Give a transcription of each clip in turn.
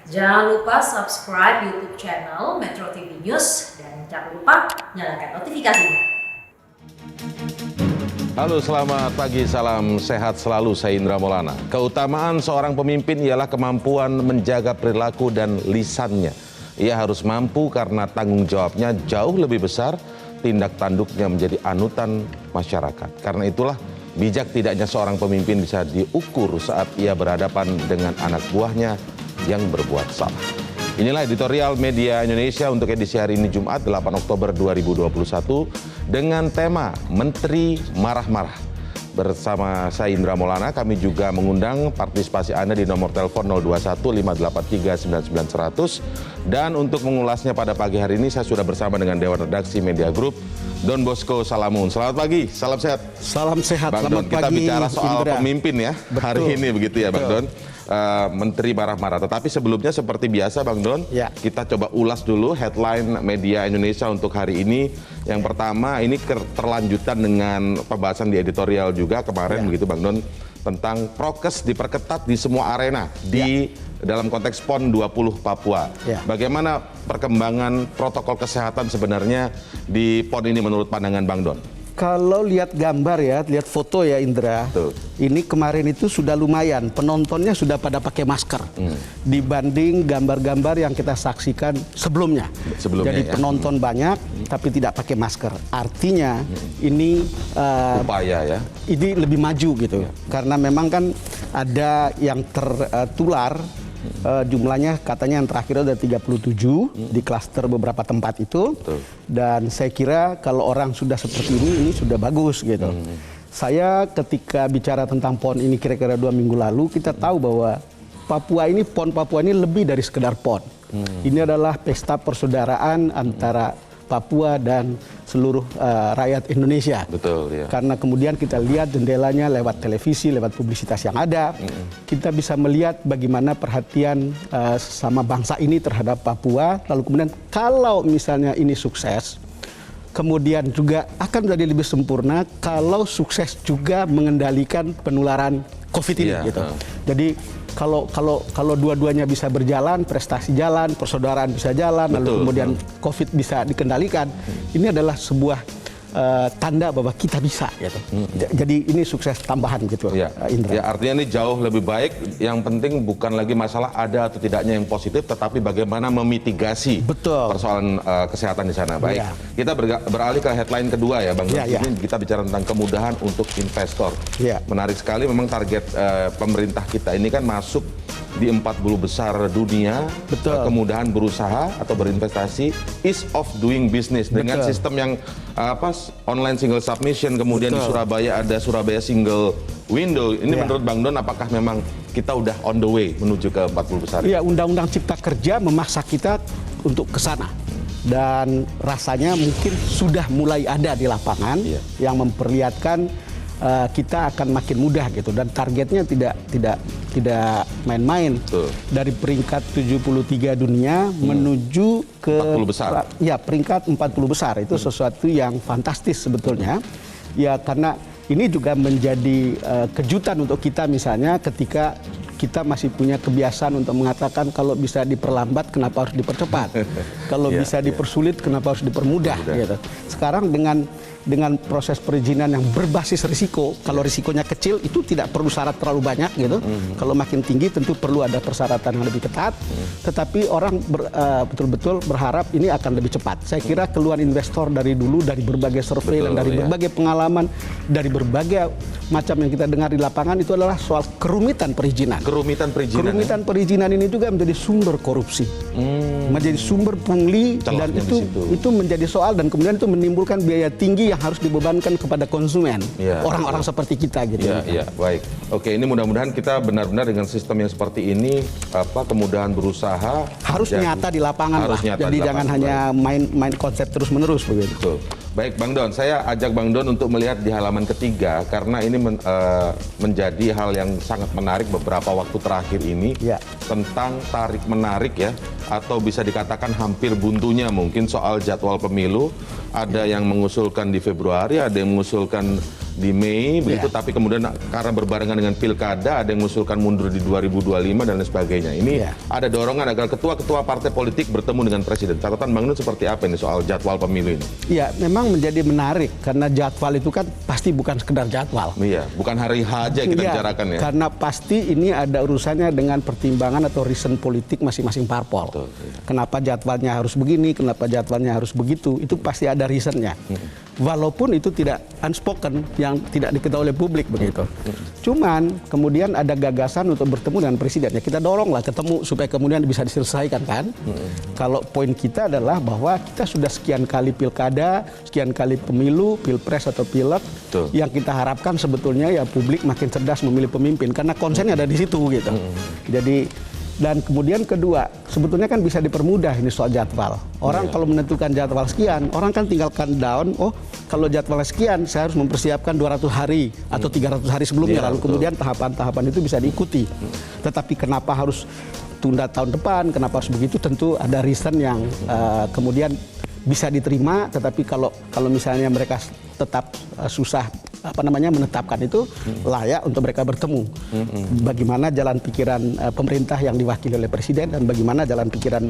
Jangan lupa subscribe YouTube channel Metro TV News dan jangan lupa nyalakan notifikasinya. Halo, selamat pagi, salam sehat selalu, saya Indra Maulana. Keutamaan seorang pemimpin ialah kemampuan menjaga perilaku dan lisannya. Ia harus mampu karena tanggung jawabnya jauh lebih besar, tindak tanduknya menjadi anutan masyarakat. Karena itulah, bijak tidaknya seorang pemimpin bisa diukur saat ia berhadapan dengan anak buahnya yang berbuat salah. Inilah editorial Media Indonesia untuk edisi hari ini Jumat 8 Oktober 2021 dengan tema Menteri Marah-Marah. Bersama saya Indra Maulana, kami juga mengundang partisipasi Anda di nomor telepon 021-583-99-100. Dan untuk mengulasnya pada pagi hari ini saya sudah bersama dengan Dewan Redaksi Media Group, Don Bosco Salamun. Selamat pagi, salam sehat. Salam sehat, Bang selamat Don, kita pagi, bicara soal Indra. pemimpin ya, Betul. hari ini begitu ya Bang Don. Menteri marah-marah. Tetapi sebelumnya seperti biasa Bang Don, ya, kita coba ulas dulu headline Media Indonesia untuk hari ini. Yang pertama, ini terlanjutan dengan pembahasan di editorial juga kemarin begitu Bang Don, tentang prokes diperketat di semua arena di dalam konteks PON 20 Papua. Bagaimana perkembangan protokol kesehatan sebenarnya di PON ini menurut pandangan Bang Don? Kalau lihat gambar ya, lihat foto ya Indra, ini kemarin itu sudah lumayan, penontonnya sudah pada pakai masker dibanding gambar-gambar yang kita saksikan sebelumnya. Jadi penonton banyak tapi tidak pakai masker. Artinya ini upaya ya. Ini lebih maju gitu, karena memang kan ada yang tertular. Jumlahnya katanya yang terakhir ada 37 di klaster beberapa tempat itu. Dan saya kira kalau orang sudah seperti ini sudah bagus gitu. Saya ketika bicara tentang PON ini kira-kira 2 minggu lalu, kita tahu bahwa Papua ini, PON Papua ini lebih dari sekedar PON. Ini adalah pesta persaudaraan antara Papua dan seluruh rakyat Indonesia. Betul, ya. Karena kemudian kita lihat jendelanya lewat televisi, lewat publisitas yang ada, kita bisa melihat bagaimana perhatian sama bangsa ini terhadap Papua. Lalu kemudian kalau misalnya ini sukses, kemudian juga akan menjadi lebih sempurna kalau sukses juga mengendalikan penularan COVID ini. Gitu. Jadi kalau dua-duanya bisa berjalan, prestasi jalan, persaudaraan bisa jalan, lalu kemudian COVID bisa dikendalikan, ini adalah sebuah tanda bahwa kita bisa. Gitu. Jadi ini sukses tambahan gitu, Indra. Ya, artinya ini jauh lebih baik. Yang penting bukan lagi masalah ada atau tidaknya yang positif, tetapi bagaimana memitigasi persoalan kesehatan di sana. Baik, kita beralih ke headline kedua ya Bang. Ini kita bicara tentang kemudahan untuk investor. Menarik sekali, memang target pemerintah kita ini kan masuk di 40 besar dunia, kemudahan berusaha atau berinvestasi, ease of doing business dengan sistem yang online single submission, kemudian di Surabaya ada Surabaya single window. Ini menurut Bang Don, apakah memang kita udah on the way menuju ke 40 besar? Iya, Undang-Undang Cipta Kerja memaksa kita untuk ke sana. Dan rasanya mungkin sudah mulai ada di lapangan yang memperlihatkan kita akan makin mudah gitu, dan targetnya tidak main-main. Dari peringkat 73 dunia menuju ke 40 besar. Ya, peringkat 40 besar itu sesuatu yang fantastis sebetulnya. Ya, karena ini juga menjadi kejutan untuk kita misalnya ketika kita masih punya kebiasaan untuk mengatakan kalau bisa diperlambat kenapa harus dipercepat, kalau bisa dipersulit kenapa harus dipermudah gitu. Sekarang dengan proses perizinan yang berbasis risiko, kalau risikonya kecil itu tidak perlu syarat terlalu banyak gitu. Kalau makin tinggi tentu perlu ada persyaratan yang lebih ketat. Tetapi orang betul-betul berharap ini akan lebih cepat. Saya kira keluhan investor dari dulu, dari berbagai survei dan dari berbagai pengalaman, dari berbagai macam yang kita dengar di lapangan itu adalah soal kerumitan perizinan. Kerumitan perizinan ini juga menjadi sumber korupsi, menjadi sumber pungli, dan itu menjadi soal, dan kemudian itu menimbulkan biaya tinggi yang harus dibebankan kepada konsumen, orang-orang seperti kita gitu. Baik. Oke, ini mudah-mudahan kita benar-benar dengan sistem yang seperti ini, kemudahan berusaha harus nyata di lapangan lah. Jadi jangan hanya main konsep terus-menerus begitu. Baik Bang Don, saya ajak Bang Don untuk melihat di halaman ketiga karena ini menjadi hal yang sangat menarik beberapa waktu terakhir ini tentang tarik menarik ya, atau bisa dikatakan hampir buntunya mungkin soal jadwal pemilu. Ada yang mengusulkan di Februari, ada yang mengusulkan di Mei begitu, Iya. tapi kemudian karena berbarengan dengan pilkada ada yang mengusulkan mundur di 2025 dan lain sebagainya. Ini Iya. ada dorongan agar ketua-ketua partai politik bertemu dengan presiden. Catatan Bang Nun seperti apa ini soal jadwal pemilu ini? Ya, memang menjadi menarik karena jadwal itu kan pasti bukan sekedar jadwal. Iya, bukan hari H aja kita Iya, bicarakan ya. Karena pasti ini ada urusannya dengan pertimbangan atau reason politik masing-masing parpol. Betul, iya. Kenapa jadwalnya harus begini, kenapa jadwalnya harus begitu, itu pasti ada reasonnya. Walaupun itu tidak unspoken, yang tidak diketahui oleh publik begitu. Cuman kemudian ada gagasan untuk bertemu dengan presiden. Ya kita doronglah ketemu supaya kemudian bisa diselesaikan kan. Kalau poin kita adalah bahwa kita sudah sekian kali pilkada, sekian kali pemilu, pilpres atau pileg, Betul. yang kita harapkan sebetulnya ya publik makin cerdas memilih pemimpin karena konsennya ada di situ gitu. Jadi dan kemudian kedua, sebetulnya kan bisa dipermudah ini soal jadwal. Orang kalau menentukan jadwal sekian, orang kan tinggalkan down, oh kalau jadwal sekian saya harus mempersiapkan 200 hari atau 300 hari sebelumnya, Iya, lalu betul. kemudian tahapan-tahapan itu bisa diikuti. Tetapi kenapa harus tunda tahun depan, kenapa harus begitu, tentu ada reason yang kemudian bisa diterima, tetapi kalau misalnya mereka tetap susah menetapkan itu, layak untuk mereka bertemu. Bagaimana jalan pikiran pemerintah yang diwakili oleh presiden dan bagaimana jalan pikiran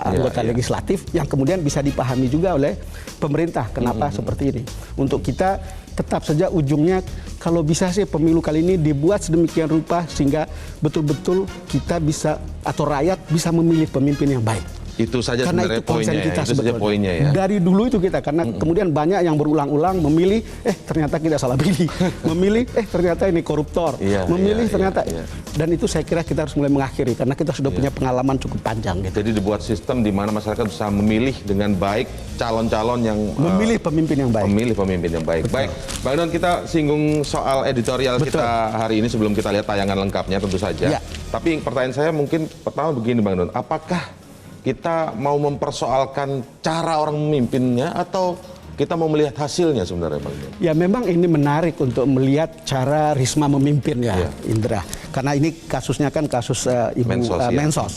anggota legislatif yang kemudian bisa dipahami juga oleh pemerintah. Kenapa seperti ini? Untuk kita tetap saja ujungnya kalau bisa sih pemilu kali ini dibuat sedemikian rupa sehingga betul-betul kita bisa atau rakyat bisa memilih pemimpin yang baik. Itu saja Karena sebenarnya itu konsen poinnya. kita Itu saja sebetulnya. poinnya ya. Dari dulu itu kita, karena kemudian banyak yang berulang-ulang memilih, ternyata kita salah pilih. Memilih, ternyata ini koruptor. Iya, memilih, iya, ternyata. iya. Dan itu saya kira kita harus mulai mengakhiri, karena kita sudah punya pengalaman cukup panjang. Gitu. Jadi dibuat sistem di mana masyarakat bisa memilih dengan baik calon-calon yang Memilih pemimpin yang baik. memilih pemimpin yang baik. Baik, Bang Don, kita singgung soal editorial Betul. kita hari ini sebelum kita lihat tayangan lengkapnya tentu saja. Ya. Tapi pertanyaan saya mungkin pertama begini Bang Don, apakah kita mau mempersoalkan cara orang memimpinnya atau kita mau melihat hasilnya sebenarnya Bang Don? Ya memang ini menarik untuk melihat cara Risma memimpin ya, Iya. Indra. Karena ini kasusnya kan kasus Ibu Mensos, ya. Mensos.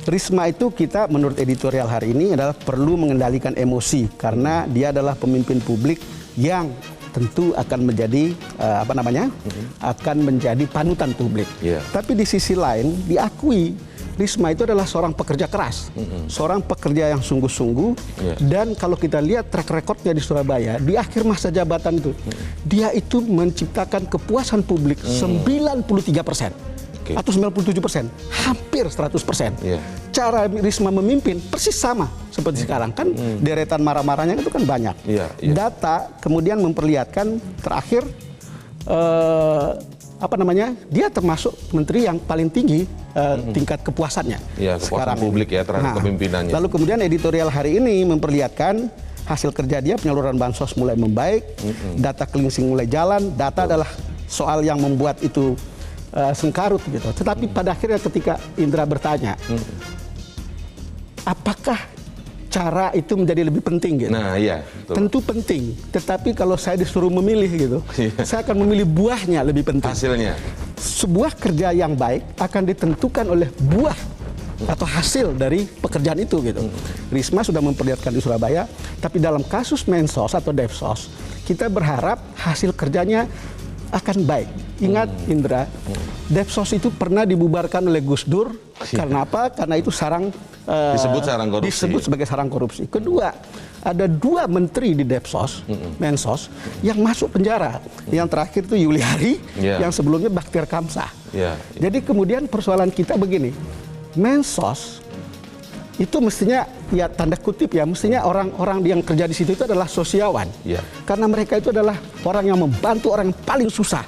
Risma itu kita menurut editorial hari ini adalah perlu mengendalikan emosi karena dia adalah pemimpin publik yang tentu akan menjadi akan menjadi panutan publik. Iya. Tapi di sisi lain diakui Risma itu adalah seorang pekerja keras, seorang pekerja yang sungguh-sungguh, dan kalau kita lihat track recordnya di Surabaya, di akhir masa jabatan itu, dia itu menciptakan kepuasan publik 93%. Atau 97%, hampir 100%. Iya. Cara Risma memimpin persis sama seperti sekarang kan deretan marah-marahnya itu kan banyak. Iya, iya. Data kemudian memperlihatkan terakhir dia termasuk menteri yang paling tinggi tingkat kepuasannya. Iya, kepuasan sekarang publik ini. ya terhadap kepemimpinannya. Lalu kemudian editorial hari ini memperlihatkan hasil kerja dia, penyaluran bansos mulai membaik, data cleansing mulai jalan, data adalah soal yang membuat itu sengkarut gitu. Tetapi pada akhirnya ketika Indra bertanya, apakah cara itu menjadi lebih penting gitu? Nah, iya. Betul. Tentu penting, tetapi kalau saya disuruh memilih gitu, saya akan memilih buahnya lebih penting. Hasilnya. Sebuah kerja yang baik akan ditentukan oleh buah atau hasil dari pekerjaan itu gitu. Risma sudah memperlihatkan di Surabaya, tapi dalam kasus Mensos atau Devsos, kita berharap hasil kerjanya akan baik. Ingat Indra, Devsos itu pernah dibubarkan oleh Gus Dur. Karena apa? Karena itu Disebut sarang korupsi. Disebut sebagai sarang korupsi. Kedua, ada 2 menteri di Devsos, Mensos, yang masuk penjara. Yang terakhir itu Yuliari, yang sebelumnya Bakhtiar Kamsah. Jadi kemudian persoalan kita begini, Mensos itu mestinya ya tanda kutip ya, mestinya orang-orang yang kerja di situ itu adalah sosiawan. Karena mereka itu adalah orang yang membantu orang yang paling susah,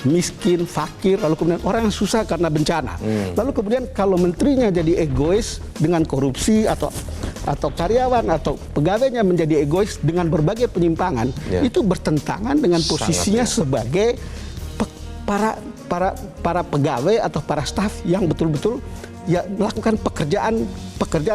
miskin, fakir, lalu kemudian orang yang susah karena bencana. Lalu kemudian kalau menterinya jadi egois dengan korupsi atau karyawan atau pegawainya menjadi egois dengan berbagai penyimpangan, itu bertentangan dengan posisinya sebagai para pegawai atau para staf yang betul-betul ya melakukan pekerjaan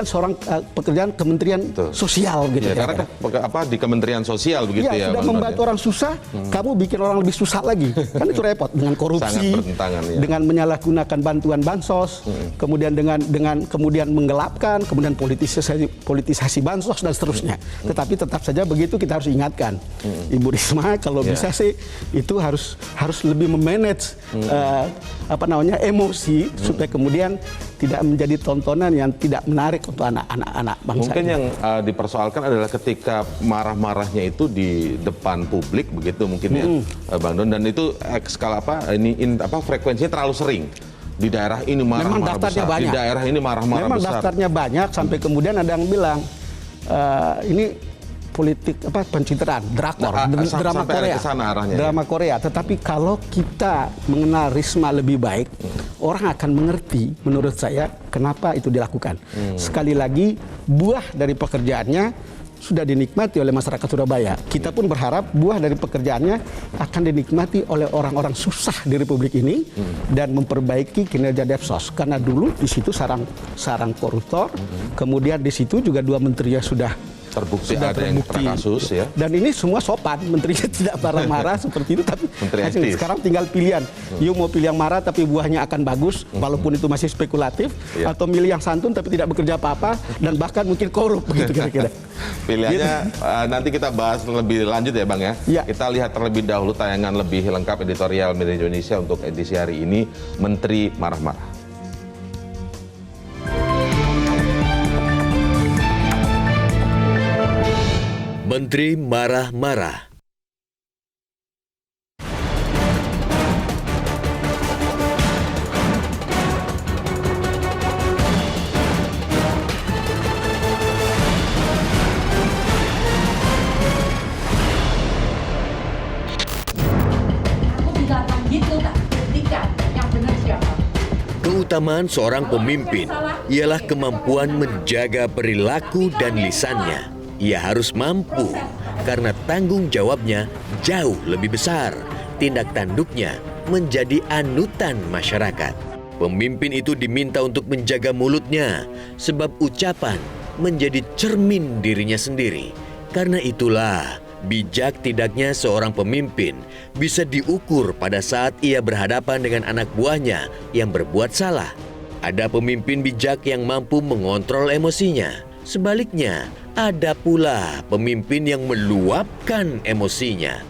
seorang pekerjaan Kementerian Betul. Sosial gitu. Ya, karena di Kementerian Sosial begitu ya. Sudah Bang membantu orang susah, kamu bikin orang lebih susah lagi. Kan itu repot dengan korupsi, Sangat bertentangan, ya. dengan menyalahgunakan bantuan bansos, kemudian dengan kemudian menggelapkan, kemudian politisasi bansos dan seterusnya. Tetapi tetap saja begitu kita harus ingatkan Ibu Risma kalau bisa sih itu harus lebih memanage emosi supaya kemudian tidak menjadi tontonan yang tidak menarik untuk anak-anak bangsa. Mungkin ini. yang dipersoalkan adalah ketika marah-marahnya itu di depan publik begitu mungkin ya, Bang Don, dan itu frekuensinya terlalu sering. Di daerah ini marah-marah besar, banyak. di daerah ini marah-marah besar. Memang daftarnya banyak sampai kemudian ada yang bilang ini politik pencitraan, drakor, drama Korea. Arahnya, drama Korea. Tetapi kalau kita mengenal Risma lebih baik, orang akan mengerti menurut saya kenapa itu dilakukan. Sekali lagi, buah dari pekerjaannya sudah dinikmati oleh masyarakat Surabaya. Kita pun berharap buah dari pekerjaannya akan dinikmati oleh orang-orang susah di Republik ini dan memperbaiki kinerja Depsos. Karena dulu di situ sarang koruptor, kemudian di situ juga 2 menterinya sudah terbukti yang terkasus ya. Dan ini semua sopan, menterinya tidak marah-marah seperti itu, tapi sekarang tinggal pilihan. You mau pilih yang marah tapi buahnya akan bagus, walaupun itu masih spekulatif, atau milih yang santun tapi tidak bekerja apa-apa dan bahkan mungkin korup begitu kira-kira. Pilihannya nanti kita bahas lebih lanjut ya Bang ya. Kita lihat terlebih dahulu tayangan lebih lengkap editorial Media Indonesia untuk edisi hari ini, Menteri Marah-Marah. Menteri marah-marah. Keutamaan seorang pemimpin ialah kemampuan menjaga perilaku dan lisannya. Ia harus mampu karena tanggung jawabnya jauh lebih besar. Tindak tanduknya menjadi anutan masyarakat. Pemimpin itu diminta untuk menjaga mulutnya sebab ucapan menjadi cermin dirinya sendiri. Karena itulah bijak tidaknya seorang pemimpin bisa diukur pada saat ia berhadapan dengan anak buahnya yang berbuat salah. Ada pemimpin bijak yang mampu mengontrol emosinya. Sebaliknya, ada pula pemimpin yang meluapkan emosinya.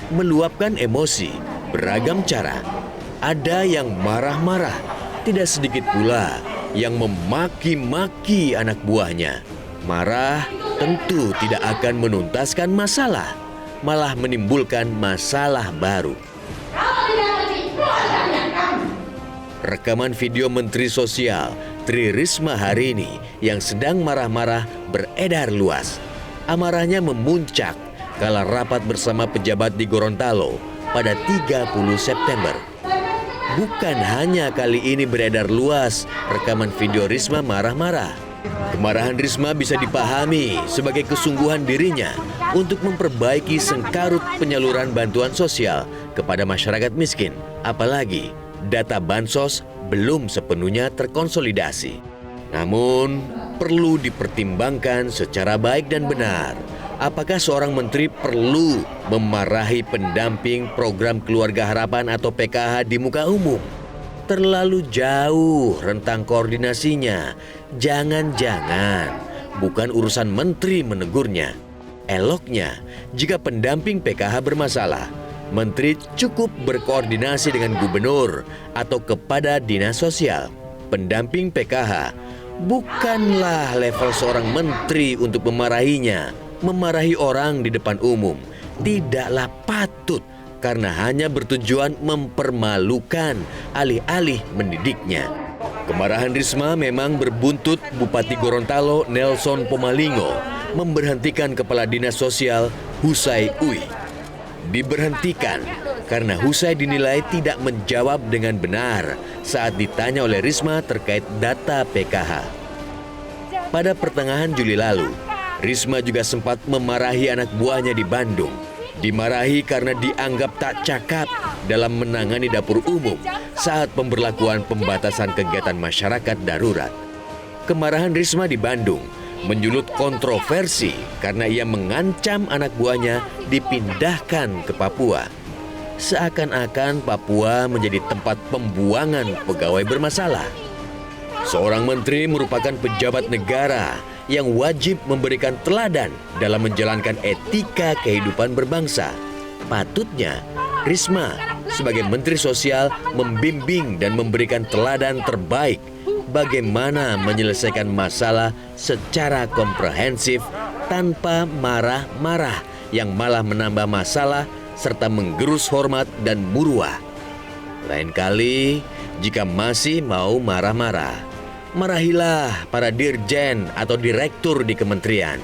Meluapkan emosi beragam cara. Ada yang marah-marah, tidak sedikit pula yang memaki-maki anak buahnya. Marah tentu tidak akan menuntaskan masalah, malah menimbulkan masalah baru. Rekaman video Menteri Sosial Tri Risma hari ini yang sedang marah-marah beredar luas. Amarahnya memuncak kala rapat bersama pejabat di Gorontalo pada 30 September. Bukan hanya kali ini beredar luas rekaman video Risma marah-marah. Kemarahan Risma bisa dipahami sebagai kesungguhan dirinya untuk memperbaiki sengkarut penyaluran bantuan sosial kepada masyarakat miskin. Apalagi data bansos belum sepenuhnya terkonsolidasi. Namun, perlu dipertimbangkan secara baik dan benar. Apakah seorang menteri perlu memarahi pendamping program Keluarga Harapan atau PKH di muka umum? Terlalu jauh rentang koordinasinya. Jangan-jangan bukan urusan menteri menegurnya. Eloknya, jika pendamping PKH bermasalah, menteri cukup berkoordinasi dengan gubernur atau kepada dinas sosial. Pendamping PKH bukanlah level seorang menteri untuk memarahinya. Memarahi orang di depan umum tidaklah patut karena hanya bertujuan mempermalukan alih-alih mendidiknya. Kemarahan Risma memang berbuntut Bupati Gorontalo Nelson Pomalingo memberhentikan Kepala Dinas Sosial Husai Uy. Diberhentikan karena Husai dinilai tidak menjawab dengan benar saat ditanya oleh Risma terkait data PKH. Pada pertengahan Juli lalu, Risma juga sempat memarahi anak buahnya di Bandung. Dimarahi karena dianggap tak cakap dalam menangani dapur umum saat pemberlakuan pembatasan kegiatan masyarakat darurat. Kemarahan Risma di Bandung menyulut kontroversi karena ia mengancam anak buahnya dipindahkan ke Papua. Seakan-akan Papua menjadi tempat pembuangan pegawai bermasalah. Seorang menteri merupakan pejabat negara yang wajib memberikan teladan dalam menjalankan etika kehidupan berbangsa. Patutnya Risma sebagai Menteri Sosial membimbing dan memberikan teladan terbaik bagaimana menyelesaikan masalah secara komprehensif tanpa marah-marah yang malah menambah masalah serta menggerus hormat dan muruah. Lain kali jika masih mau marah-marah, marahilah para dirjen atau direktur di kementerian.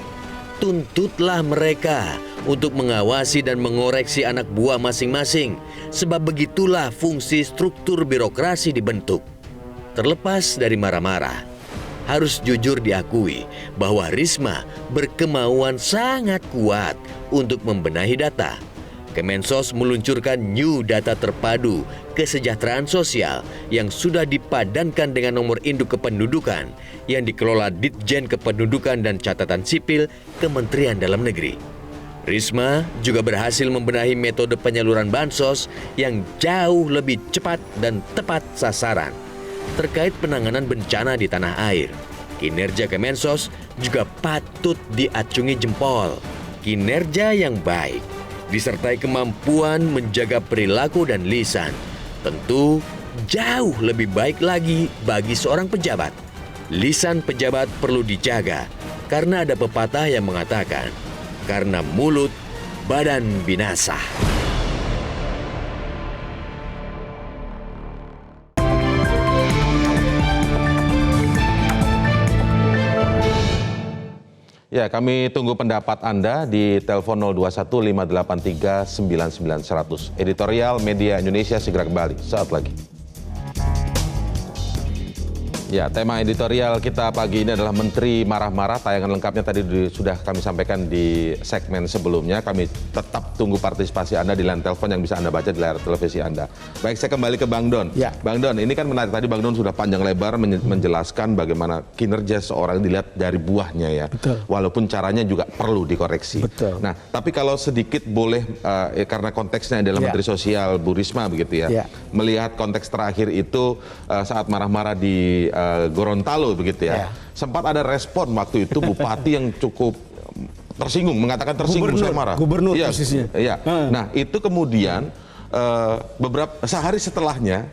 Tuntutlah mereka untuk mengawasi dan mengoreksi anak buah masing-masing, sebab begitulah fungsi struktur birokrasi dibentuk. Terlepas dari marah-marah, harus jujur diakui bahwa Risma berkemauan sangat kuat untuk membenahi data. Kemensos meluncurkan New Data Terpadu Kesejahteraan Sosial yang sudah dipadankan dengan nomor induk kependudukan yang dikelola Ditjen Kependudukan dan Catatan Sipil Kementerian Dalam Negeri. Risma juga berhasil membenahi metode penyaluran bansos yang jauh lebih cepat dan tepat sasaran. Terkait penanganan bencana di tanah air, kinerja Kemensos juga patut diacungi jempol. Kinerja yang baik disertai kemampuan menjaga perilaku dan lisan, tentu jauh lebih baik lagi bagi seorang pejabat. Lisan pejabat perlu dijaga karena ada pepatah yang mengatakan, karena mulut badan binasa. Ya, kami tunggu pendapat Anda di telepon 021-583-99-100. Editorial Media Indonesia segera kembali saat lagi. Ya, tema editorial kita pagi ini adalah Menteri Marah-Marah. Tayangan lengkapnya tadi sudah kami sampaikan di segmen sebelumnya. Kami tetap tunggu partisipasi Anda di line telepon yang bisa Anda baca di layar televisi Anda. Baik, saya kembali ke Bang Don. Ya. Bang Don, ini kan menarik. Tadi Bang Don sudah panjang lebar menjelaskan bagaimana kinerja seorang dilihat dari buahnya ya. Betul. Walaupun caranya juga perlu dikoreksi. Betul. Nah, tapi kalau sedikit boleh, karena konteksnya adalah Ya. Menteri Sosial Bu Risma begitu ya. Ya. Melihat konteks terakhir itu saat marah-marah di Gorontalo begitu ya. Ya. Sempat ada respon waktu itu bupati yang cukup tersinggung, mengatakan tersinggung, saya marah. Gubernur Iya, posisinya. iya. Nah, itu kemudian sehari setelahnya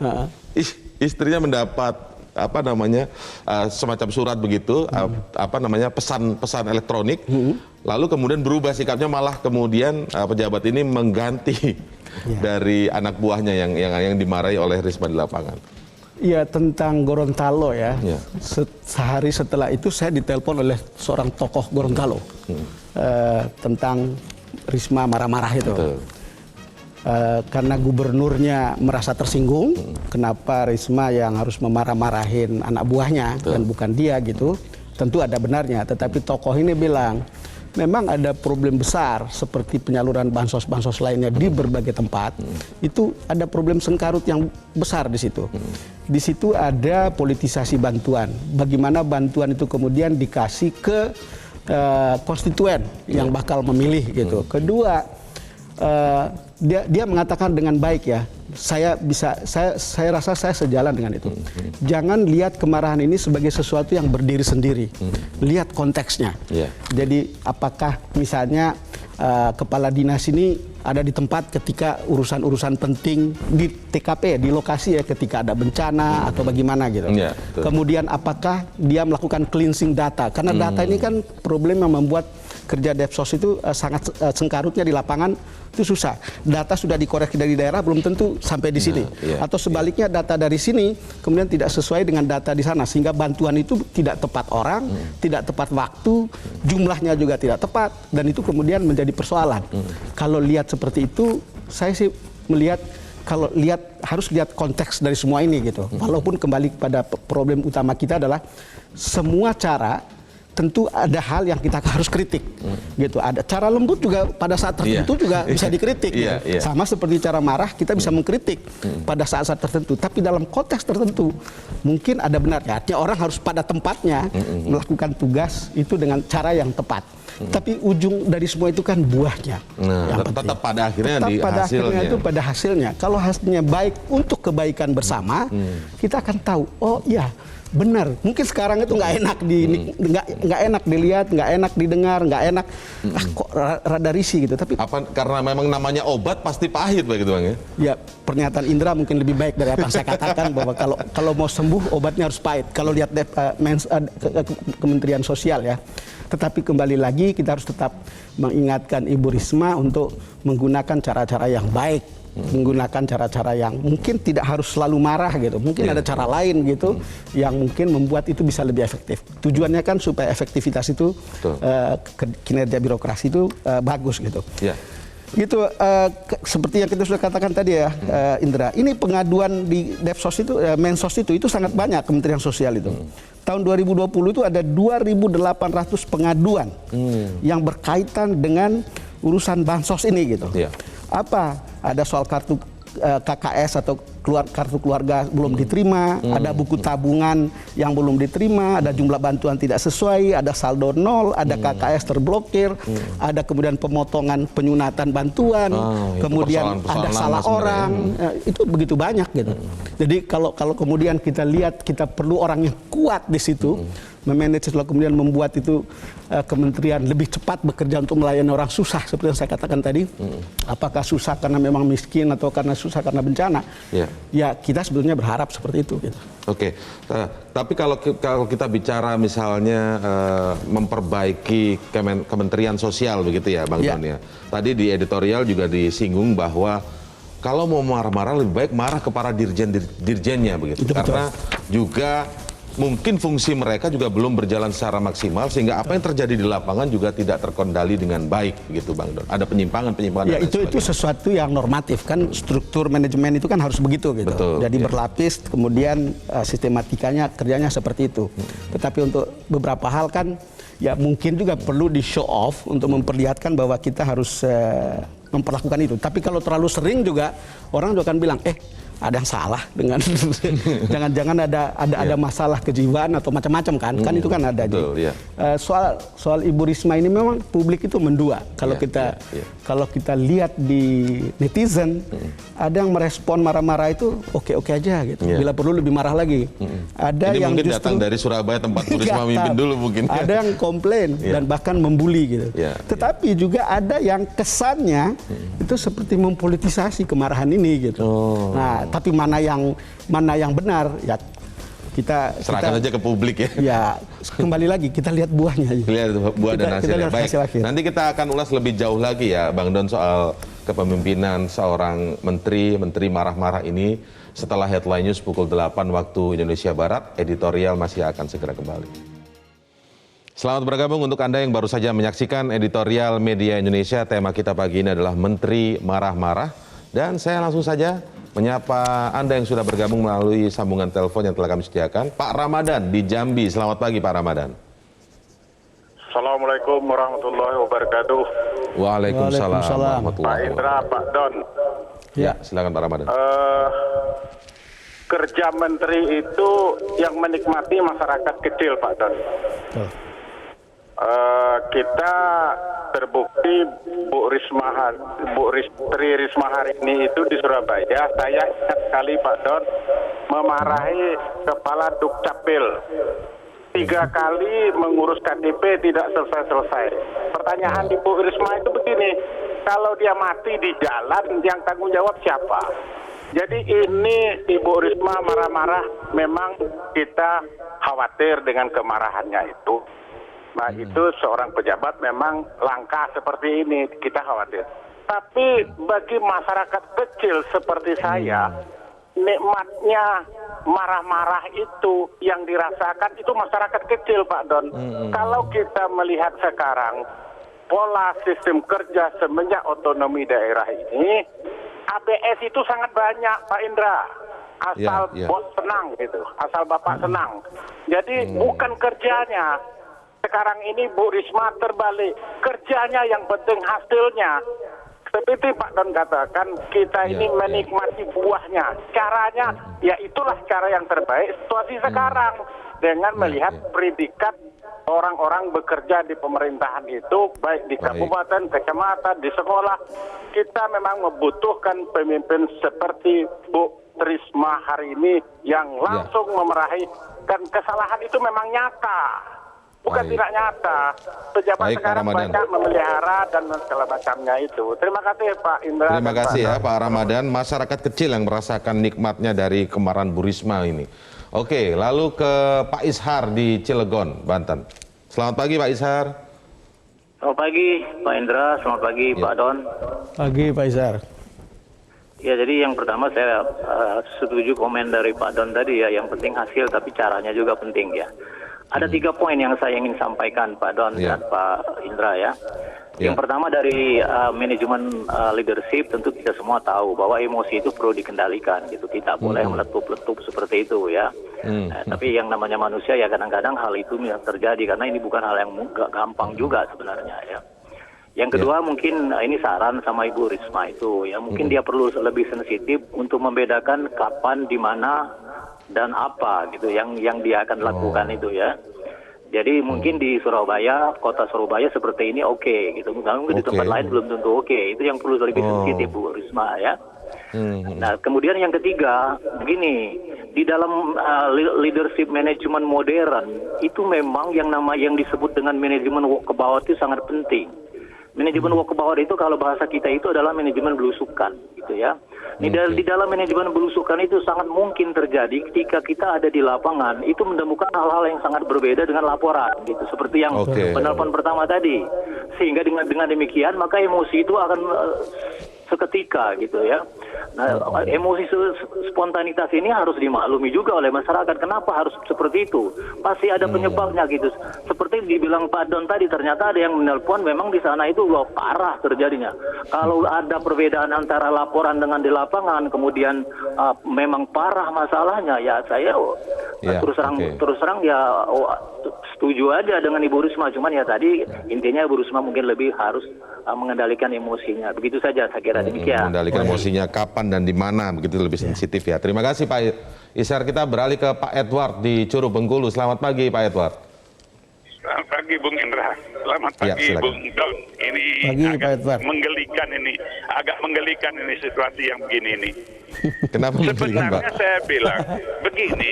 istrinya mendapat semacam surat begitu, pesan elektronik. Lalu kemudian berubah sikapnya, malah kemudian pejabat ini mengganti dari anak buahnya yang dimarahi oleh Risma di lapangan. Ya, tentang Gorontalo ya. Ya. Sehari setelah itu saya ditelepon oleh seorang tokoh Gorontalo tentang Risma marah-marah itu. Karena gubernurnya merasa tersinggung, kenapa Risma yang harus memarah-marahin anak buahnya dan bukan dia gitu. Tentu ada benarnya, tetapi tokoh ini bilang memang ada problem besar seperti penyaluran bansos-bansos lainnya di berbagai tempat. Itu ada problem sengkarut yang besar di situ. Di situ ada politisasi bantuan. Bagaimana bantuan itu kemudian dikasih ke konstituen yang bakal memilih gitu. Kedua, dia mengatakan dengan baik ya. Saya rasa saya sejalan dengan itu. Jangan lihat kemarahan ini sebagai sesuatu yang berdiri sendiri. Lihat konteksnya. Jadi apakah misalnya kepala dinas ini ada di tempat ketika urusan-urusan penting di TKP, di lokasi ya, ketika ada bencana atau bagaimana gitu. Kemudian apakah dia melakukan cleansing data? Karena data ini kan problem yang membuat kerja Depsos itu sangat sengkarutnya di lapangan itu susah. Data sudah dikoreksi dari daerah belum tentu sampai di sini. Atau sebaliknya data dari sini kemudian tidak sesuai dengan data di sana, sehingga bantuan itu tidak tepat orang, tidak tepat waktu, jumlahnya juga tidak tepat, dan itu kemudian menjadi persoalan. Kalau lihat seperti itu, saya sih melihat harus lihat konteks dari semua ini gitu. Walaupun kembali pada problem utama kita adalah semua cara tentu ada hal yang kita harus kritik, gitu. Ada cara lembut juga pada saat tertentu juga bisa dikritik. Gitu. Sama seperti cara marah kita bisa mengkritik pada saat-saat tertentu. Tapi dalam konteks tertentu mungkin ada benarnya. Artinya orang harus pada tempatnya melakukan tugas itu dengan cara yang tepat. Tapi ujung dari semua itu kan buahnya. Nah, tetap pada akhirnya itu pada hasilnya. Kalau hasilnya baik untuk kebaikan bersama, kita akan tahu. Oh iya, benar. Mungkin sekarang itu nggak enak dilihat, nggak enak didengar, nggak enak. Kok rada risih gitu. Tapi karena memang namanya obat pasti pahit begitu Bang ya? Ya, pernyataan Indra mungkin lebih baik dari apa yang saya katakan bahwa kalau mau sembuh obatnya harus pahit. Kalau lihat Kementerian Sosial ya. Tetapi kembali lagi kita harus tetap mengingatkan Ibu Risma untuk menggunakan cara-cara yang baik, menggunakan cara-cara yang mungkin tidak harus selalu marah gitu, mungkin ada cara lain gitu yang mungkin membuat itu bisa lebih efektif. Tujuannya kan supaya efektivitas itu, kinerja birokrasi itu bagus gitu. Gitu, seperti yang kita sudah katakan tadi ya, Indra, ini pengaduan di Depsos itu, Mensos itu sangat banyak Kementerian Sosial itu. Tahun 2020 itu ada 2.800 pengaduan yang berkaitan dengan urusan bansos ini gitu. Apa? Ada soal kartu KKS atau kartu keluarga belum diterima, ada buku tabungan yang belum diterima, ada jumlah bantuan tidak sesuai, ada saldo nol, ada KKS terblokir, ada kemudian pemotongan penyunatan bantuan, kemudian ada salah orang, itu begitu banyak gitu. Jadi kalau kemudian kita lihat kita perlu orang yang kuat di situ, memanage lalu kemudian membuat itu kementerian lebih cepat bekerja untuk melayani orang susah seperti yang saya katakan tadi. Apakah susah karena memang miskin atau karena susah karena bencana? Ya kita sebetulnya berharap seperti itu. Gitu. Oke, tapi kalau kita bicara misalnya memperbaiki Kementerian Sosial begitu ya Bang Don ya. Tadi di editorial juga disinggung bahwa kalau mau marah-marah lebih baik marah kepada dirjennya begitu. Itu karena juga mungkin fungsi mereka juga belum berjalan secara maksimal sehingga apa yang terjadi di lapangan juga tidak terkendali dengan baik gitu Bang Don. Ada penyimpangan. Ya itu sesuatu yang normatif kan, struktur manajemen itu kan harus begitu gitu. Betul, jadi berlapis kemudian sistematikanya kerjanya seperti itu. Tetapi untuk beberapa hal kan ya mungkin juga perlu di show off untuk memperlihatkan bahwa kita harus memperlakukan itu. Tapi kalau terlalu sering juga orang juga akan bilang ada yang salah dengan jangan-jangan ada masalah kejiwaan atau macam-macam kan itu kan ada. Betul, soal Ibu Risma ini memang publik itu mendua. Kalau kita lihat di netizen ada yang merespon marah-marah itu oke aja gitu. Bila perlu lebih marah lagi. Ada ini yang mungkin justru datang dari Surabaya tempat Bu Risma mimpin dulu mungkin. Ada yang komplain dan bahkan membuli gitu. Tetapi juga ada yang kesannya itu seperti mempolitisasi kemarahan ini gitu. Nah, tapi mana yang benar ya kita serahkan saja ke publik ya. Ya kembali lagi kita lihat buahnya. Lihat buah dan hasilnya. Baik. Hasil. Nanti kita akan ulas lebih jauh lagi ya Bang Don soal kepemimpinan seorang menteri marah-marah ini setelah headline news pukul 8 waktu Indonesia Barat. Editorial masih akan segera kembali. Selamat bergabung untuk Anda yang baru saja menyaksikan editorial Media Indonesia. Tema kita pagi ini adalah Menteri Marah-Marah. Dan saya langsung saja menyapa Anda yang sudah bergabung melalui sambungan telepon yang telah kami sediakan. Pak Ramadan di Jambi. Selamat pagi Pak Ramadan. Assalamualaikum warahmatullahi wabarakatuh. Waalaikumsalam warahmatullahi Pak Indra, Pak Don. Ya, silakan Pak Ramadan. Kerja menteri itu yang menikmati masyarakat kecil, Pak Don. Kita terbukti Tri Risma hari ini itu di Surabaya. Saya ingat sekali Pak Don memarahi kepala Dukcapil 3 kali mengurus KTP tidak selesai-selesai. Pertanyaan Ibu Risma itu begini, kalau dia mati di jalan yang tanggung jawab siapa? Jadi ini Ibu Risma marah-marah, memang kita khawatir dengan kemarahannya itu. Nah itu seorang pejabat memang langkah seperti ini, kita khawatir. Tapi bagi masyarakat kecil seperti saya, nikmatnya marah-marah itu yang dirasakan itu masyarakat kecil Pak Don. Kalau kita melihat sekarang pola sistem kerja semenjak otonomi daerah ini, ABS itu sangat banyak Pak Indra. Asal bos senang gitu, asal bapak senang. Jadi bukan kerjanya. sekarang ini Bu Risma terbalik. Kerjanya yang penting hasilnya. Seperti Pak Don katakan, kita ini menikmati buahnya. Caranya, ya itulah cara yang terbaik situasi sekarang. Dengan melihat predikat orang-orang bekerja di pemerintahan itu, baik di kabupaten, kecamatan, di sekolah. Kita memang membutuhkan pemimpin seperti Bu Risma hari ini yang langsung memerahi. Dan kesalahan itu memang nyata. Bukan tidak nyata. Pejabat sekarang banyak memelihara dan segala macamnya itu. Terima kasih Pak Indra. Terima kasih ya Pak Ramadan. Masyarakat kecil yang merasakan nikmatnya dari kemarahan Bu Risma ini. Oke, lalu ke Pak Ishar di Cilegon, Banten. Selamat pagi Pak Ishar. Selamat pagi Pak Indra, selamat pagi Pak Don. Pagi Pak Ishar. Ya, jadi yang pertama saya setuju komen dari Pak Don tadi ya, yang penting hasil tapi caranya juga penting ya. Ada 3 poin yang saya ingin sampaikan Pak Don dan Pak Indra ya. Yang pertama dari manajemen leadership, tentu kita semua tahu bahwa emosi itu perlu dikendalikan gitu, tidak boleh meletup-letup seperti itu ya. Tapi yang namanya manusia ya kadang-kadang hal itu terjadi karena ini bukan hal yang gampang juga sebenarnya ya. Yang kedua mungkin ini saran sama Ibu Risma itu ya, mungkin dia perlu lebih sensitif untuk membedakan kapan, di mana dan apa gitu yang dia akan lakukan itu ya. Jadi mungkin di Surabaya, kota Surabaya seperti ini oke gitu. Mungkin di tempat lain belum tentu oke. Itu yang perlu lebih sensitif Bu Risma ya. Nah, kemudian yang ketiga, begini, di dalam leadership manajemen modern itu memang yang disebut dengan manajemen walkabout itu sangat penting. Manajemen walkabout itu kalau bahasa kita itu adalah manajemen belusukan gitu ya. Di dalam manajemen belusukan itu sangat mungkin terjadi ketika kita ada di lapangan itu menemukan hal-hal yang sangat berbeda dengan laporan gitu, seperti yang penelpon pertama tadi. Sehingga dengan demikian maka emosi itu akan seketika gitu ya. Nah, emosi spontanitas ini harus dimaklumi juga oleh masyarakat. Kenapa harus seperti itu? Pasti ada penyebabnya gitu. Seperti dibilang Pak Don tadi, ternyata ada yang menelpon memang di sana itu parah terjadinya. Kalau ada perbedaan antara laporan dengan di lapangan, kemudian memang parah masalahnya, ya saya terus terang ya setuju aja dengan Ibu Risma. Cuman ya tadi intinya Ibu Risma mungkin lebih harus mengendalikan emosinya. Begitu saja saya kira. Demikian. Mengendalikan emosinya kapan dan di mana, begitu lebih sensitif ya. Terima kasih Pak Ishar. Kita beralih ke Pak Edward di Curug Bengkulu. Selamat pagi Pak Edward. Selamat pagi Bung Indra. Selamat pagi Bung Don. Ini agak menggelikan ini situasi yang begini ini. Kenapa menggelikan Pak? Sebenarnya saya bilang begini,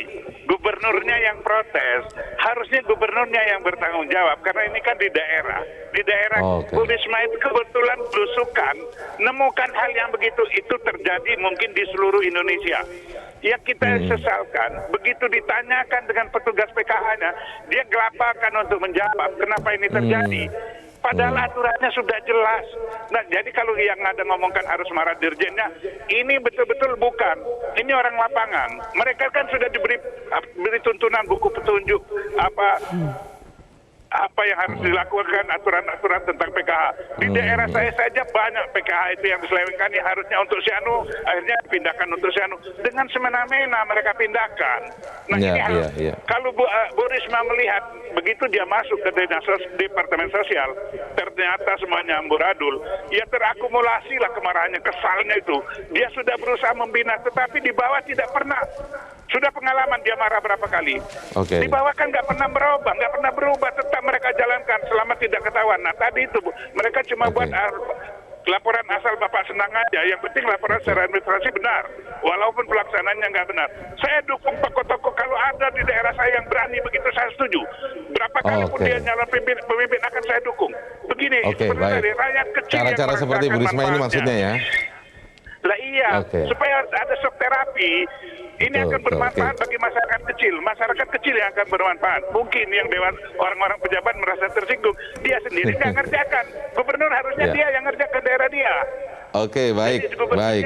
gubernurnya yang protes, harusnya gubernurnya yang bertanggung jawab karena ini kan di daerah. Di daerah Bu Risma itu kebetulan belusukan, nemukan hal yang begitu itu terjadi mungkin di seluruh Indonesia. Yang kita sesalkan, begitu ditanyakan dengan petugas PKH-nya, dia gelapakan untuk menjawab kenapa ini terjadi. Padahal aturannya sudah jelas. Nah, jadi kalau yang ada ngomongkan harus marah dirjennya, ini betul-betul bukan. Ini orang lapangan. Mereka kan sudah diberi tuntunan buku petunjuk apa yang harus dilakukan, aturan-aturan tentang PKH. Di daerah saya saja banyak PKH itu yang diselewengkan, yang harusnya untuk Sianu, akhirnya dipindahkan untuk Sianu. Dengan semena-mena mereka pindahkan. Nah ini harus, kalau Bu Risma melihat, begitu dia masuk ke Departemen Sosial, ternyata semuanya amburadul, ya terakumulasilah kemarahannya, kesalnya itu. Dia sudah berusaha membina, tetapi di bawah tidak pernah. Sudah pengalaman dia marah berapa kali. Di bawah kan nggak pernah berubah, tetap mereka jalankan selama tidak ketahuan. Nah tadi itu mereka cuma buat laporan asal Bapak senang aja. Yang penting laporan secara administrasi benar, walaupun pelaksanaannya nggak benar. Saya dukung tokoh-tokoh kalau ada di daerah saya yang berani begitu, saya setuju. Berapa kali pun dia nyalon pemimpin akan saya dukung. Begini, seperti rakyat kecil cara-cara seperti Bu Risma ini maksudnya ya. Lah iya, supaya ada shock terapi. Ini akan bermanfaat bagi masyarakat kecil. Masyarakat kecil yang akan bermanfaat. Mungkin yang dewan orang-orang pejabat merasa tersinggung. Dia sendiri nggak ngerjakan. Gubernur harusnya dia yang ngerjakan daerah dia. Oke, baik.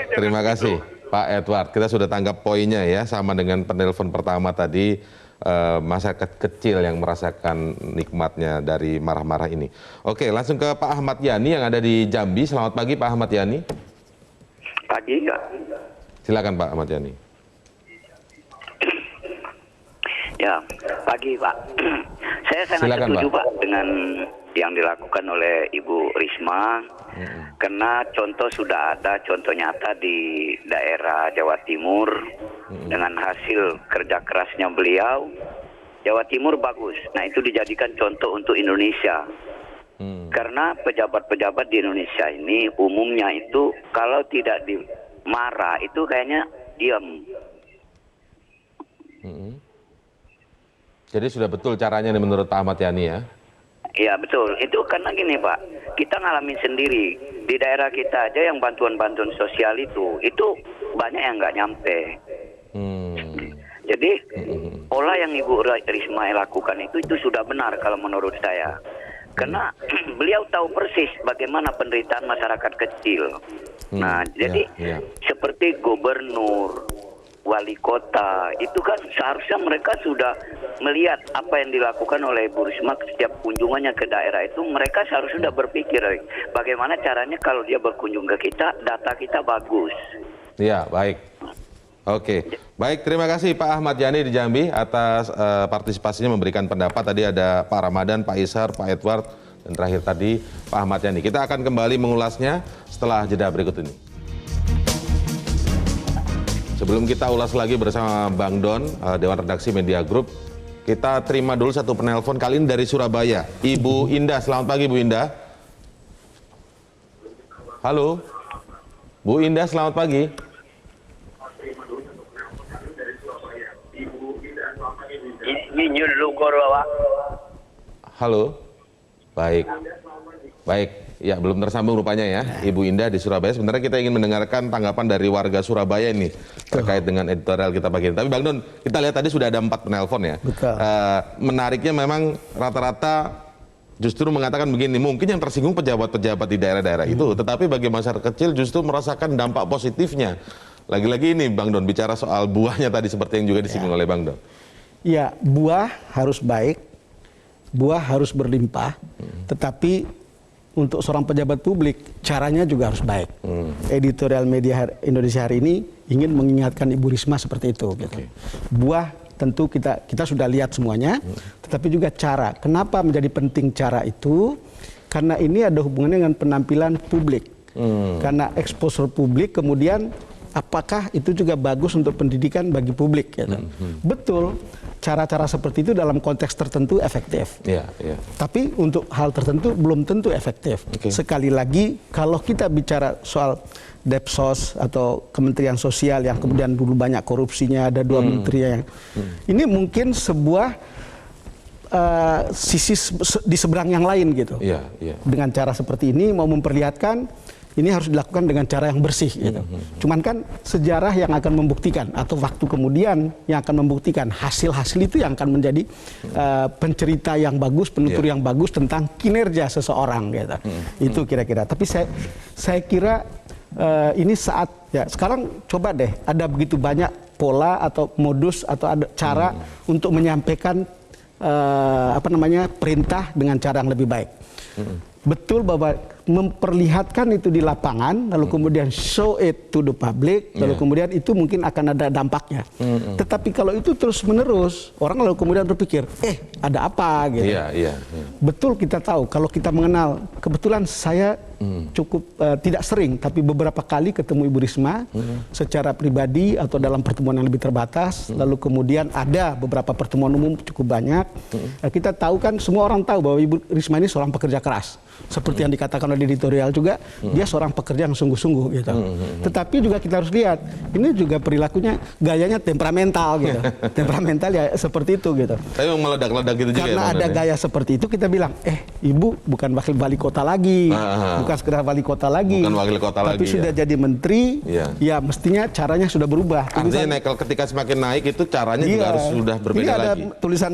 Terima kasih Pak Edward. Kita sudah tanggap poinnya ya, sama dengan penelpon pertama tadi, masyarakat kecil yang merasakan nikmatnya dari marah-marah ini. Oke, langsung ke Pak Ahmad Yani yang ada di Jambi. Selamat pagi Pak Ahmad Yani. Pagi, Kak. Silakan Pak Ahmad Yani. Ya, pagi Pak. Saya sangat Silakan, setuju Pak. Pak dengan yang dilakukan oleh Ibu Risma, karena contoh sudah ada, contoh nyata di daerah Jawa Timur dengan hasil kerja kerasnya beliau. Jawa Timur bagus. Nah, itu dijadikan contoh untuk Indonesia. Karena pejabat-pejabat di Indonesia ini umumnya itu kalau tidak dimarah itu kayaknya diam. Jadi sudah betul caranya nih menurut Pak Ahmad Yani ya? Iya betul, itu karena gini Pak, kita ngalamin sendiri di daerah kita aja yang bantuan-bantuan sosial itu banyak yang nggak nyampe. Jadi pola yang Ibu Risma lakukan itu sudah benar kalau menurut saya, karena beliau tahu persis bagaimana penderitaan masyarakat kecil. Nah jadi seperti gubernur, wali kota itu kan seharusnya mereka sudah melihat apa yang dilakukan oleh Bu Risma setiap kunjungannya ke daerah itu, mereka seharusnya sudah berpikir bagaimana caranya kalau dia berkunjung ke kita, data kita bagus. Iya, baik. Oke, baik, terima kasih Pak Ahmad Yani di Jambi atas partisipasinya memberikan pendapat. Tadi ada Pak Ramadan, Pak Ishar, Pak Edward, dan terakhir tadi Pak Ahmad Yani. Kita akan kembali mengulasnya setelah jeda berikut ini. Sebelum kita ulas lagi bersama Bang Don, Dewan Redaksi Media Group, kita terima dulu satu penelpon kali ini dari Surabaya. Ibu Indah, selamat pagi Bu Indah. Halo, Bu Indah, selamat pagi. Ini Lugor Bapak. Halo, baik, baik. Ya, belum tersambung rupanya ya, Ibu Indah di Surabaya. Sebenarnya kita ingin mendengarkan tanggapan dari warga Surabaya ini terkait dengan editorial kita pagi ini. Tapi Bang Don, kita lihat tadi sudah ada 4 penelpon ya. Menariknya memang rata-rata justru mengatakan begini, mungkin yang tersinggung pejabat-pejabat di daerah-daerah itu, tetapi bagi masyarakat kecil justru merasakan dampak positifnya. Lagi-lagi ini Bang Don bicara soal buahnya tadi seperti yang juga disinggung oleh Bang Don. Ya, buah harus baik, buah harus berlimpah, tetapi untuk seorang pejabat publik caranya juga harus baik. Editorial Media Indonesia hari ini ingin mengingatkan Ibu Risma seperti itu. Gitu. Buah tentu kita sudah lihat semuanya, tetapi juga cara. Kenapa menjadi penting cara itu? Karena ini ada hubungannya dengan penampilan publik. Karena exposure publik, kemudian apakah itu juga bagus untuk pendidikan bagi publik? Gitu. Betul. Cara-cara seperti itu dalam konteks tertentu efektif. Tapi untuk hal tertentu belum tentu efektif. Sekali lagi, kalau kita bicara soal Depsos atau Kementerian Sosial yang kemudian dulu banyak korupsinya, ada 2 menteri yang ini mungkin sebuah sisi di seberang yang lain gitu. Dengan cara seperti ini mau memperlihatkan ini harus dilakukan dengan cara yang bersih gitu. Cuman kan sejarah yang akan membuktikan atau waktu kemudian yang akan membuktikan hasil-hasil itu yang akan menjadi pencerita yang bagus, penutur yang bagus tentang kinerja seseorang gitu. Itu kira-kira. Tapi saya kira ini saat ya sekarang coba deh ada begitu banyak pola atau modus atau ada cara untuk menyampaikan perintah dengan cara yang lebih baik. Betul bahwa memperlihatkan itu di lapangan, lalu kemudian show it to the public, lalu kemudian itu mungkin akan ada dampaknya. Tetapi kalau itu terus-menerus, orang lalu kemudian berpikir, ada apa gitu. Betul kita tahu, kalau kita mengenal, kebetulan saya cukup tidak sering, tapi beberapa kali ketemu Ibu Risma secara pribadi atau dalam pertemuan yang lebih terbatas, lalu kemudian ada beberapa pertemuan umum cukup banyak. Kita tahu kan, semua orang tahu bahwa Ibu Risma ini seorang pekerja keras. Seperti yang dikatakan oleh editorial juga, dia seorang pekerja yang sungguh-sungguh gitu. Tetapi juga kita harus lihat, ini juga perilakunya, gayanya temperamental gitu. Temperamental ya seperti itu gitu. Tapi meledak-ledak gitu juga. Karena ya, ada gaya seperti itu, kita bilang, Ibu bukan wakil wali kota lagi, bukan sekedar wali kota lagi, bukan wakil kota tapi lagi, sudah jadi menteri, ya mestinya caranya sudah berubah. Artinya ketika semakin naik itu caranya juga harus sudah berbeda lagi. Ini ada tulisan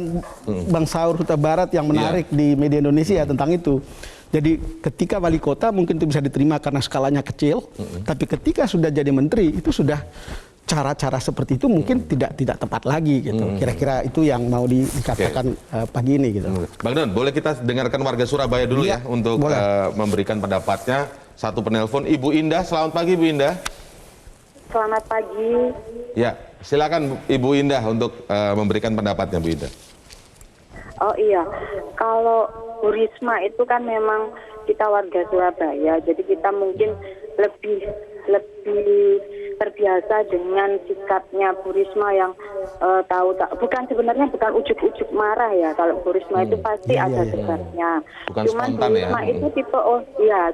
Bang Saur Huta Barat yang menarik di media Indonesia tentang itu. Jadi ketika wali kota mungkin itu bisa diterima karena skalanya kecil, tapi ketika sudah jadi menteri itu sudah cara-cara seperti itu mungkin tidak tepat lagi gitu. Kira-kira itu yang mau dikatakan pagi ini gitu. Bang Don, boleh kita dengarkan warga Surabaya dulu ya untuk memberikan pendapatnya. Satu penelpon, Ibu Indah, selamat pagi Bu Indah. Selamat pagi. Ya, silakan Ibu Indah untuk memberikan pendapatnya Bu Indah. Oh iya, kalau Bu Risma itu kan memang kita warga Surabaya, jadi kita mungkin lebih terbiasa dengan sikapnya Bu Risma yang sebenarnya bukan ujuk-ujuk marah ya. Kalau Bu Risma itu pasti ada sebabnya. Bukan Cuman Bu spontan Risma ya. itu tipe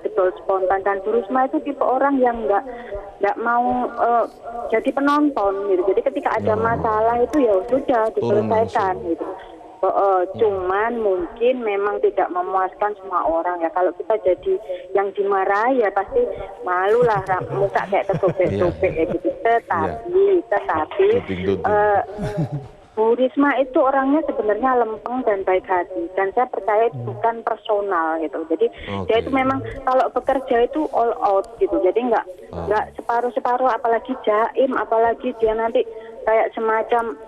betul spontan, dan Bu Risma itu tipe orang yang nggak mau jadi penonton gitu. Jadi ketika ada masalah itu ya sudah diselesaikan gitu. Cuman mungkin memang tidak memuaskan semua orang ya. Kalau kita jadi yang dimarahi ya pasti malu lah, muka kayak ketopek-topek ya gitu. Tetapi Bu Risma itu orangnya sebenarnya lempeng dan baik hati, dan saya percaya itu bukan personal gitu. Jadi dia itu memang kalau bekerja itu all out gitu. Jadi nggak separuh-separuh, apalagi jaim, apalagi dia nanti kayak semacam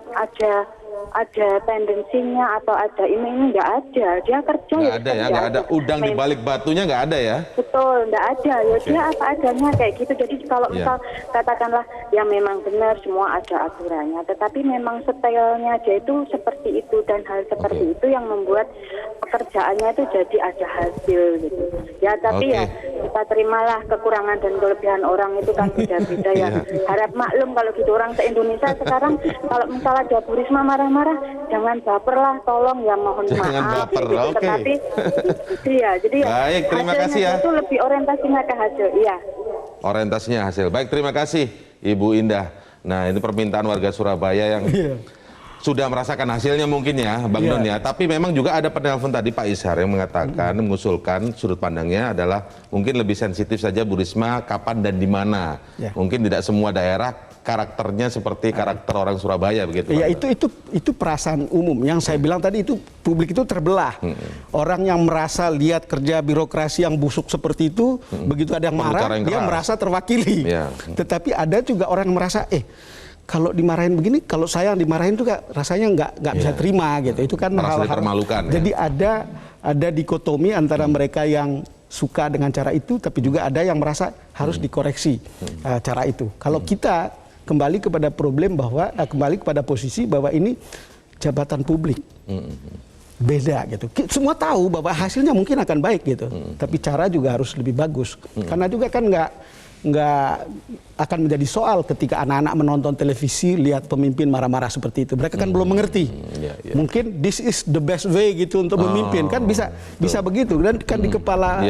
ada tendensinya atau ada ini nggak ada. Dia kerja nggak ada udang di balik batunya, nggak ada ya. Betul, nggak ada ya. Dia apa adanya kayak gitu. Jadi kalau misal katakanlah ya memang benar semua ada aturannya, tetapi memang stylenya dia itu seperti itu, dan hal seperti itu yang membuat pekerjaannya itu jadi ada hasil gitu ya. Tapi ya kita terimalah kekurangan dan kelebihan orang itu kan beda-beda ya. Harap maklum kalau gitu, orang se-Indonesia sekarang kalau misal ada Bu Risma marah-marah, jangan baper lah, tolong ya, mohon jangan maaf baper, gitu. Tetapi itu ya, jadi baik, terima kasih ya. Itu lebih orientasinya ke hasil, iya. Orientasinya hasil. Baik, terima kasih Ibu Indah. Nah, ini permintaan warga Surabaya yang sudah merasakan hasilnya mungkin ya, Bang Don ya. Tapi memang juga ada penelpon tadi Pak Ishar yang mengatakan, mengusulkan sudut pandangnya adalah mungkin lebih sensitif saja Bu Risma kapan dan di mana. Mungkin tidak semua daerah karakternya seperti karakter orang Surabaya begitu. Ya, itu perasaan umum yang saya bilang tadi, itu publik itu terbelah. Orang yang merasa lihat kerja birokrasi yang busuk seperti itu, begitu ada yang marah, dia merasa terwakili. Tetapi ada juga orang yang merasa kalau dimarahin begini, kalau saya yang dimarahin juga rasanya nggak bisa terima gitu. Itu kan hal-hal termalukan. Jadi ada dikotomi antara mereka yang suka dengan cara itu, tapi juga ada yang merasa harus dikoreksi cara itu. Kalau kita kembali kepada problem bahwa kembali kepada posisi bahwa ini jabatan publik, beda gitu. Semua tahu bahwa hasilnya mungkin akan baik gitu, tapi cara juga harus lebih bagus. Karena juga kan nggak akan menjadi soal ketika anak-anak menonton televisi lihat pemimpin marah-marah seperti itu. Mereka kan belum mengerti. Mungkin this is the best way gitu untuk memimpin, kan bisa begitu. Dan kan di kepala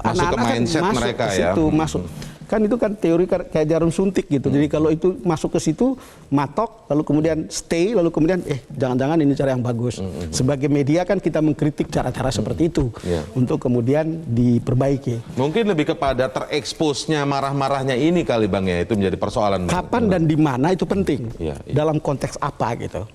anak-anak kan masuk ke situ, masuk. Kan itu kan teori kayak jarum suntik gitu. Jadi kalau itu masuk ke situ, matok, lalu kemudian stay, lalu kemudian jangan-jangan ini cara yang bagus. Sebagai media kan kita mengkritik cara-cara seperti itu untuk kemudian diperbaiki. Mungkin lebih kepada tereksposnya marah-marahnya ini kali Bang ya, itu menjadi persoalan. Kapan dan di mana itu penting. Dalam konteks apa gitu.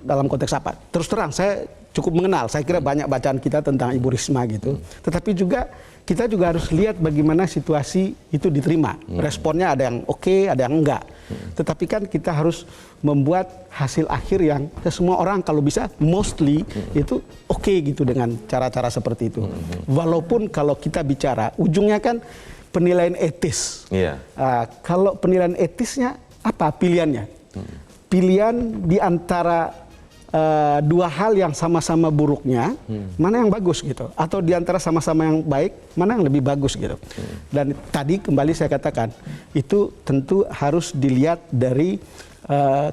Dalam konteks apa? Terus terang saya cukup mengenal, saya kira banyak bacaan kita tentang Ibu Risma gitu. Tetapi juga kita juga harus lihat bagaimana situasi itu diterima. Responnya ada yang oke, ada yang enggak. Tetapi kan kita harus membuat hasil akhir yang semua orang kalau bisa mostly itu oke gitu dengan cara-cara seperti itu. Walaupun kalau kita bicara ujungnya kan penilaian etis. Kalau penilaian etisnya apa pilihannya? Pilihan di antara dua hal yang sama-sama buruknya, mana yang bagus gitu, atau diantara sama-sama yang baik, mana yang lebih bagus gitu. Dan tadi kembali saya katakan itu tentu harus dilihat dari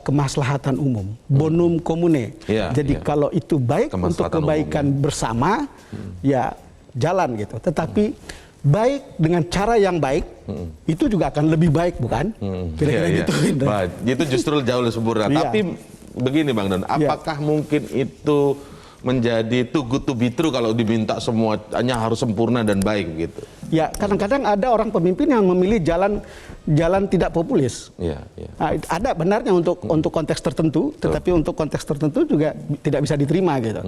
kemaslahatan umum, bonum commune. Jadi kalau itu baik untuk kebaikan bersama, ya jalan gitu. Tetapi baik dengan cara yang baik, itu juga akan lebih baik, bukan? Kira-kira gitu. Itu justru jauh lebih sempurna. Tapi begini Bang Don, apakah mungkin itu menjadi too good to be true kalau diminta semuanya harus sempurna dan baik gitu? Ya, kadang-kadang ada orang pemimpin yang memilih jalan tidak populis. Nah, ada benarnya untuk konteks tertentu, tetapi untuk konteks tertentu juga tidak bisa diterima gitu.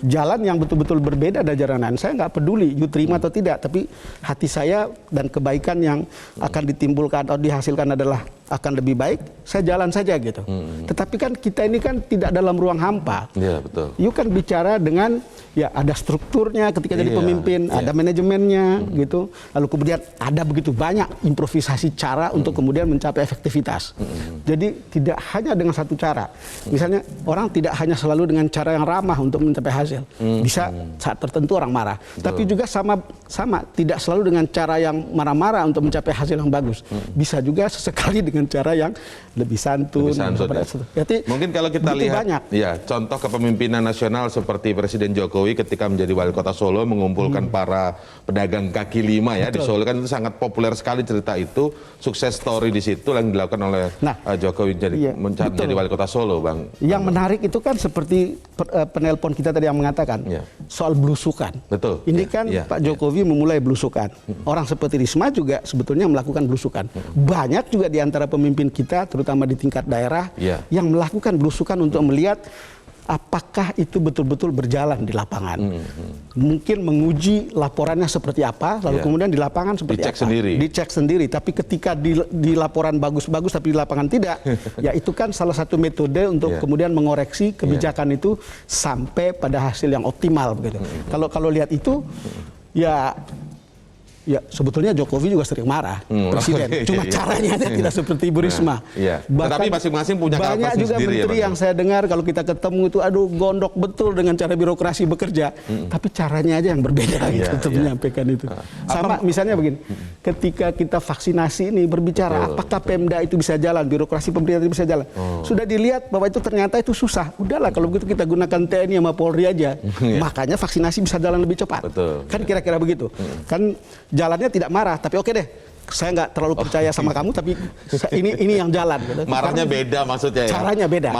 Jalan yang betul-betul berbeda dari jalan lain, saya nggak peduli you terima atau tidak, tapi hati saya dan kebaikan yang akan ditimbulkan atau dihasilkan adalah akan lebih baik, saya jalan saja gitu. Tetapi kan kita ini kan tidak dalam ruang hampa. Iya, betul. You kan bicara dengan ya ada strukturnya ketika jadi pemimpin, ada manajemennya gitu. Lalu kemudian ada begitu banyak improvisasi cara untuk kemudian mencapai efektivitas. Jadi tidak hanya dengan satu cara. Misalnya orang tidak hanya selalu dengan cara yang ramah untuk mencapai hasil. Bisa saat tertentu orang marah. Tapi juga sama tidak selalu dengan cara yang marah-marah untuk mencapai hasil yang bagus. Bisa juga sesekali dengan cara yang lebih santun. Jadi, mungkin kalau kita lihat banyak. Ya, contoh kepemimpinan nasional seperti Presiden Jokowi ketika menjadi wali kota Solo mengumpulkan para pedagang kaki lima ya. Betul. Di Solo kan itu sangat populer sekali cerita itu, sukses story di situ yang dilakukan oleh Jokowi menjadi wali kota Solo, Bang. Yang menarik itu kan seperti penelpon kita tadi yang mengatakan soal belusukan. Betul. Ini kan Pak Jokowi memulai belusukan. Orang seperti Risma juga sebetulnya melakukan belusukan. Banyak juga di antara pemimpin kita, terutama di tingkat daerah, yang melakukan belusukan untuk melihat apakah itu betul-betul berjalan di lapangan. Mungkin menguji laporannya seperti apa, lalu kemudian di lapangan seperti dicek apa. Dicek sendiri. Tapi ketika di laporan bagus-bagus tapi di lapangan tidak, ya itu kan salah satu metode untuk kemudian mengoreksi kebijakan itu sampai pada hasil yang optimal begitu. Kalau lihat itu, ya sebetulnya Jokowi juga sering marah, Presiden. Cuma caranya aja tidak seperti Ibu Risma. Tetapi masing-masing punya banyak juga sendiri, menteri yang saya dengar kalau kita ketemu itu, aduh gondok betul dengan cara birokrasi bekerja. Tapi caranya aja yang berbeda gitu untuk menyampaikan itu. Sama misalnya begini, ketika kita vaksinasi ini berbicara, apakah Pemda itu bisa jalan, birokrasi pemerintah itu bisa jalan. Sudah dilihat bahwa itu ternyata itu susah. Udahlah kalau begitu kita gunakan TNI sama Polri aja. Makanya vaksinasi bisa jalan lebih cepat. Kan kira-kira begitu. Kan jalannya tidak marah, tapi oke deh, saya nggak terlalu percaya sama kamu, tapi ini yang jalan. Gitu. Marahnya beda maksudnya ya? Caranya beda.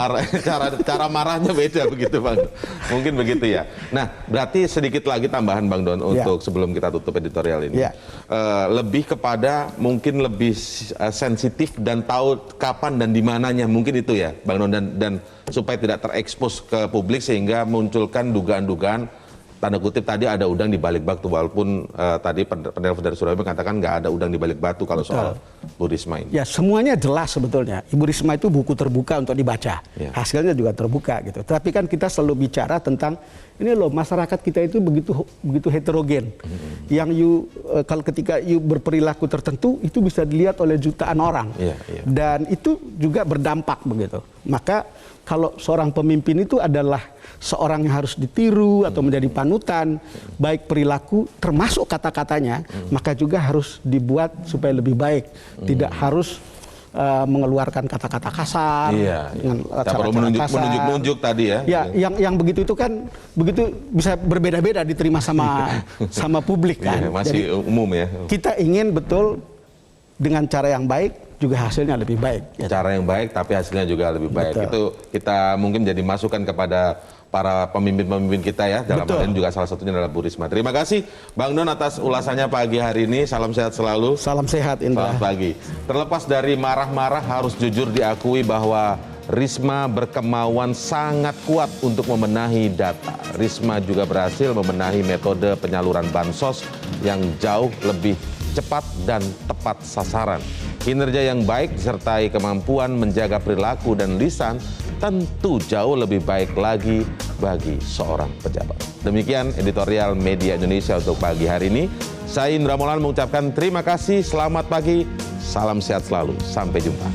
Cara marahnya beda begitu, Bang. Mungkin begitu ya. Nah, berarti sedikit lagi tambahan, Bang Don, untuk sebelum kita tutup editorial ini. Lebih kepada mungkin lebih sensitif dan tahu kapan dan di mananya, mungkin itu ya, Bang Don, dan supaya tidak terekspos ke publik sehingga munculkan dugaan-dugaan tanda kutip tadi ada udang di balik batu, walaupun tadi penelpon dari Surabaya mengatakan nggak ada udang di balik batu kalau soal Bu Risma ini. Ya semuanya jelas sebetulnya. Ibu Risma itu buku terbuka untuk dibaca, hasilnya juga terbuka gitu. Tapi kan kita selalu bicara tentang ini loh, masyarakat kita itu begitu heterogen. Yang kalau ketika berperilaku tertentu itu bisa dilihat oleh jutaan orang, dan itu juga berdampak begitu. Maka kalau seorang pemimpin itu adalah seorang yang harus ditiru atau menjadi panutan, baik perilaku termasuk kata-katanya, maka juga harus dibuat supaya lebih baik. Tidak harus mengeluarkan kata-kata kasar, dengan cara-cara kasar. Menunjuk tadi ya. Yang begitu itu kan begitu bisa berbeda-beda diterima sama publik kan. Masih jadi, umum ya. Kita ingin betul dengan cara yang baik juga hasilnya lebih baik. Cara yang baik tapi hasilnya juga lebih baik. Betul. Itu kita mungkin jadi masukan kepada para pemimpin-pemimpin kita ya. Dalam hal ini juga salah satunya adalah Bu Risma. Terima kasih Bang Don atas ulasannya pagi hari ini. Salam sehat selalu. Salam sehat Indra. Selamat pagi. Terlepas dari marah-marah, harus jujur diakui bahwa Risma berkemauan sangat kuat untuk membenahi data. Risma juga berhasil membenahi metode penyaluran bansos yang jauh lebih cepat dan tepat sasaran. Kinerja yang baik disertai kemampuan menjaga perilaku dan lisan tentu jauh lebih baik lagi bagi seorang pejabat. Demikian editorial Media Indonesia untuk pagi hari ini. Saya Indra Maulana mengucapkan terima kasih, selamat pagi, salam sehat selalu, sampai jumpa.